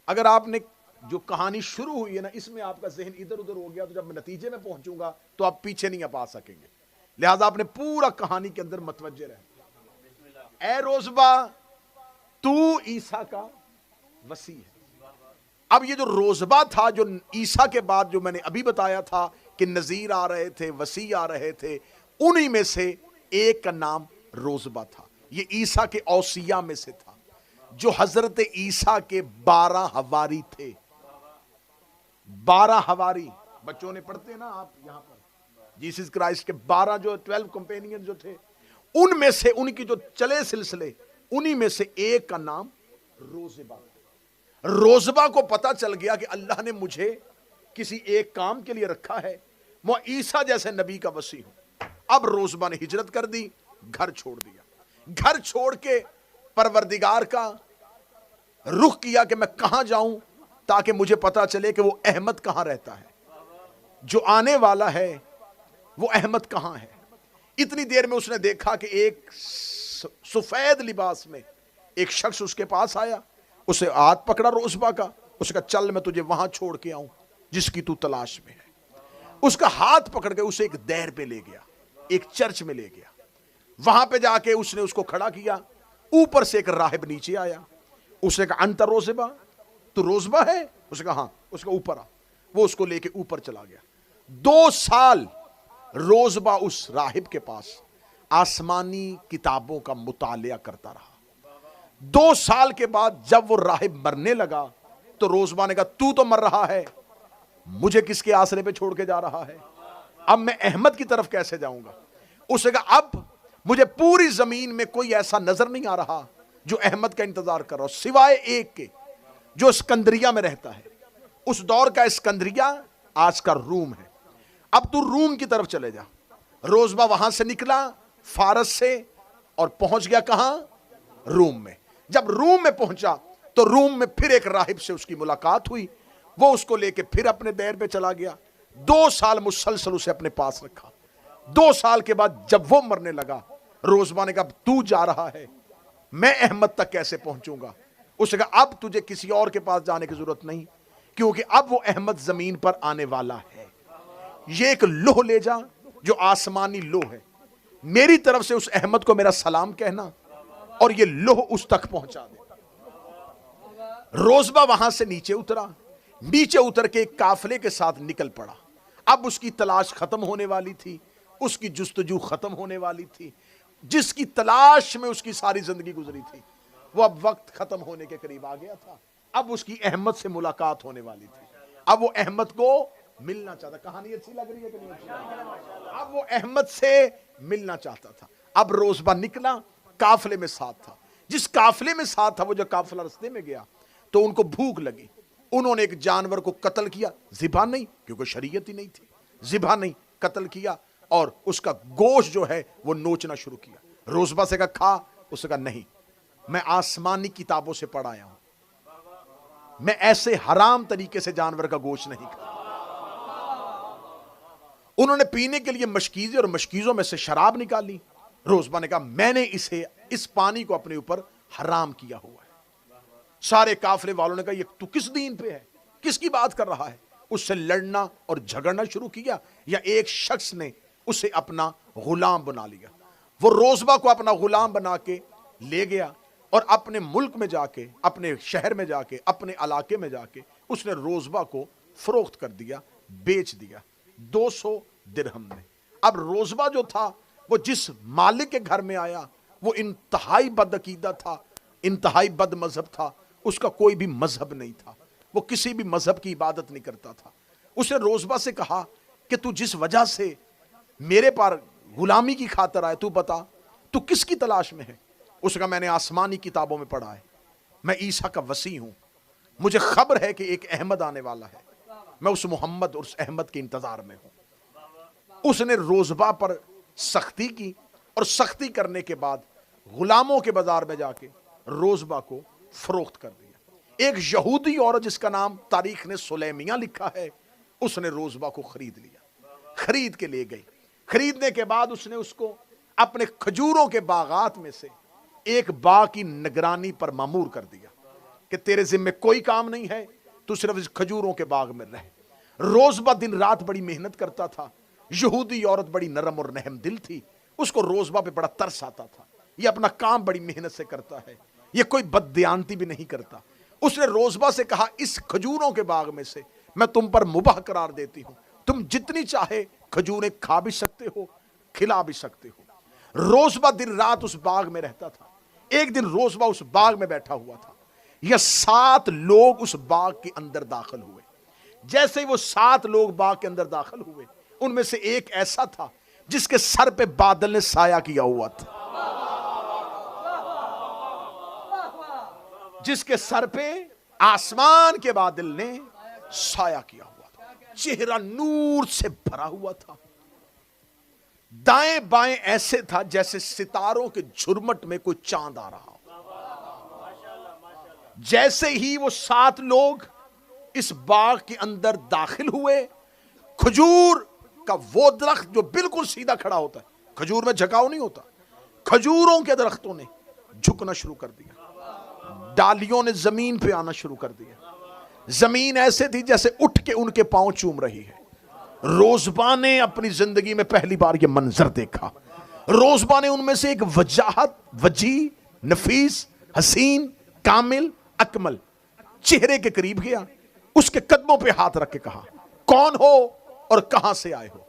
اگر آپ نے جو کہانی شروع ہوئی ہے نا اس میں آپ کا ذہن ادھر ادھر ہو گیا تو جب میں نتیجے میں پہنچوں گا تو آپ پیچھے نہیں پا سکیں گے. لہذا آپ نے پورا کہانی کے اندر متوجہ رہنا. اے روزبا تو عیسیٰ کا وسیع ہے. اب یہ جو روزبا تھا جو عیسیٰ کے بعد جو میں نے ابھی بتایا تھا کہ نذیر آ رہے تھے, وسیع آ رہے تھے, انہی میں سے ایک کا نام روزبا تھا. یہ عیسیٰ کے اوصیاء میں سے تھا جو حضرت عیسیٰ کے 12 حواری تھے. 12 حواری بچوں نے پڑھتے ہیں نا آپ یہاں پر, جیسس کرائسٹ کے 12 جو 12 کمپینین جو تھے, ان میں سے ان کی جو چلے سلسلے انہی میں سے ایک کا نام روزبا. روزبا کو پتا چل گیا کہ اللہ نے مجھے کسی ایک کام کے لیے رکھا ہے, میں عیسیٰ جیسے نبی کا وسیع ہوں. اب روزبا نے ہجرت کر دی, گھر چھوڑ دیا. گھر چھوڑ کے پروردگار کا رخ کیا کہ میں کہاں جاؤں تاکہ مجھے پتا چلے کہ وہ احمد کہاں رہتا ہے, جو آنے والا ہے وہ احمد کہاں ہے. اتنی دیر میں اس نے دیکھا کہ ایک سفید لباس میں ایک شخص اس کے پاس آیا, اسے ہاتھ پکڑا روزبا کا, اس کا چل میں تجھے وہاں چھوڑ کے آؤں جس کی تو تلاش میں ہے. اس کا ہاتھ پکڑ کے اسے ایک دیر پہ لے گیا, ایک چرچ میں لے گیا. وہاں پہ جا کے اس نے اس کو کھڑا کیا. اوپر سے ایک راہب نیچے آیا, اس نے کہا انت روزبا, تو روزبا ہے؟ اس نے کہا ہاں. اس کا اوپر آ, وہ اس کو لے کے اوپر چلا گیا. 2 سال روزبا اس راہب کے پاس آسمانی کتابوں کا مطالعہ کرتا رہا. 2 سال کے بعد جب وہ راہب مرنے لگا تو روزبا نے کہا تو مر رہا ہے, مجھے کس کے آسرے پہ چھوڑ کے جا رہا ہے, اب میں احمد کی طرف کیسے جاؤں گا. اس نے کہا اب مجھے پوری زمین میں کوئی ایسا نظر نہیں آ رہا جو احمد کا انتظار کر رہا ہو سوائے ایک کے جو اسکندریہ میں رہتا ہے. اس دور کا اسکندریہ آج کا روم ہے, اب تو روم کی طرف چلے جا. روزبا وہاں سے نکلا فارس سے اور پہنچ گیا کہاں؟ روم میں. جب روم میں پہنچا تو روم میں پھر ایک راہب سے اس کی ملاقات ہوئی, وہ اس کو لے کے پھر اپنے دیر پہ چلا گیا. 2 سال مسلسل اسے اپنے پاس رکھا. 2 سال کے بعد جب وہ مرنے لگا روزبا نے کہا تو جا رہا ہے, میں احمد تک کیسے پہنچوں گا. اس نے کہا اب تجھے کسی اور کے پاس جانے کی ضرورت نہیں, کیونکہ اب وہ احمد زمین پر آنے والا ہے. یہ ایک لوح لے جا جو آسمانی لوح ہے, میری طرف سے اس احمد کو میرا سلام کہنا اور یہ لوح اس تک پہنچا دے. روزبا وہاں سے نیچے اترا, نیچے اتر کے ایک قافلے کے ساتھ نکل پڑا. اب اس کی تلاش ختم ہونے والی تھی, اس کی جستجو ختم ہونے والی تھی. جس کی تلاش میں اس کی ساری زندگی گزری تھی وہ اب وقت ختم ہونے کے قریب آ گیا تھا. اب اس کی احمد سے ملاقات ہونے والی تھی. اب وہ احمد کو ملنا چاہتا. کہانی اچھی لگ رہی ہے کہ نہیں اچھی لگ رہی ہے؟ اب وہ احمد سے ملنا چاہتا تھا. اب روزبا نکلا, قافلے میں ساتھ تھا. جس قافلے میں ساتھ تھا وہ جو قافلہ رستے میں گیا تو ان کو بھوک لگی. انہوں نے ایک جانور کو قتل کیا, ذبح نہیں کیونکہ شریعت ہی نہیں تھی, ذبح نہیں, قتل کیا اور اس کا گوشت جو ہے وہ نوچنا شروع کیا. روزبا سے کہا کھا, اس نے کہا نہیں, میں آسمانی کتابوں سے پڑھ آیا ہوں, میں ایسے حرام طریقے سے جانور کا گوشت نہیں کھا. انہوں نے پینے کے لیے مشکیزیں اور مشکیزوں میں سے شراب نکالی. روزبا نے کہا میں نے اس پانی کو اپنے اوپر حرام کیا ہوا ہے. سارے قافلے والوں نے کہا یہ تو کس دین پہ ہے, کس کی بات کر رہا ہے. اس سے لڑنا اور جھگڑنا شروع کیا, یا ایک شخص نے اسے اپنا غلام بنا لیا. وہ روزبا کو اپنا غلام بنا کے لے گیا اور اپنے ملک میں جا کے, اپنے شہر میں جا کے, اپنے علاقے میں جا کے اس نے روزبا کو فروخت کر دیا, بیچ دیا 200 درہم میں. اب روزبا جو تھا وہ جس مالک کے گھر میں آیا وہ انتہائی بد عقیدہ تھا, انتہائی بد مذہب تھا. اس کا کوئی بھی مذہب نہیں تھا, وہ کسی بھی مذہب کی عبادت نہیں کرتا تھا. اس نے روزبا سے کہا کہ تو جس وجہ سے میرے پار غلامی کی خاطر آئے, تو بتا تو کس کی تلاش میں ہے. اس نے کہا میں نے آسمانی کتابوں میں پڑھا ہے, میں عیسیٰ کا وسیع ہوں, مجھے خبر ہے کہ ایک احمد آنے والا ہے, میں اس محمد اور اس احمد کے انتظار میں ہوں. اس نے روزبا پر سختی کی اور سختی کرنے کے بعد غلاموں کے بازار میں جا کے روزبا کو فروخت کر دیا. ایک یہودی عورت جس کا نام تاریخ نے سلیمیہ لکھا ہے, اس نے روزبا کو خرید لیا, خرید کے لے گئی. خریدنے کے بعد اس نے اس کو اپنے کھجوروں کے باغات میں سے ایک باغ کی نگرانی پر مامور کر دیا کہ تیرے ذمے کوئی کام نہیں ہے, تو صرف اس کھجوروں کے باغ میں رہ. روزبہ دن رات بڑی محنت کرتا تھا. یہودی عورت بڑی نرم اور رحم دل تھی, اس کو روزبہ پہ بڑا ترس آتا تھا. یہ اپنا کام بڑی محنت سے کرتا ہے, یہ کوئی بددیانتی بھی نہیں کرتا. اس نے روزبہ سے کہا, اس کھجوروں کے باغ میں سے میں تم پر مباح قرار دیتی ہوں, تم جتنی چاہے کھجوریں کھا بھی سکتے ہو, کھلا بھی سکتے ہو. روزبہ دن رات اس باغ میں رہتا تھا. ایک دن روزبہ اس باغ میں بیٹھا ہوا تھا. یہ 7 لوگ اس باغ کے اندر داخل ہوئے. جیسے ہی وہ 7 لوگ باغ کے اندر داخل ہوئے, ان میں سے ایک ایسا تھا جس کے سر پہ بادل نے سایہ کیا ہوا تھا. جس کے سر پہ آسمان کے بادل نے سایہ کیا ہوا تھا. چہرہ نور سے بھرا ہوا تھا. دائیں بائیں ایسے تھا جیسے ستاروں کے جھرمٹ میں کوئی چاند آ رہا ہو. جیسے ہی وہ 7 لوگ اس باغ کے اندر داخل ہوئے, کھجور کا وہ درخت جو بالکل سیدھا کھڑا ہوتا ہے, کھجور میں جھکاؤ نہیں ہوتا, کھجوروں کے درختوں نے جھکنا شروع کر دیا. ڈالیوں نے زمین پہ آنا شروع کر دیا. زمین ایسے تھی جیسے اٹھ کے ان کے پاؤں چوم رہی ہے. روزبہ نے اپنی زندگی میں پہلی بار یہ منظر دیکھا. روزبہ نے ان میں سے ایک وجاہت, وجیح, نفیس, حسین, کامل, اکمل چہرے کے قریب گیا, اس کے قدموں پہ ہاتھ رکھ کے کہا, کون ہو اور کہاں سے آئے ہو؟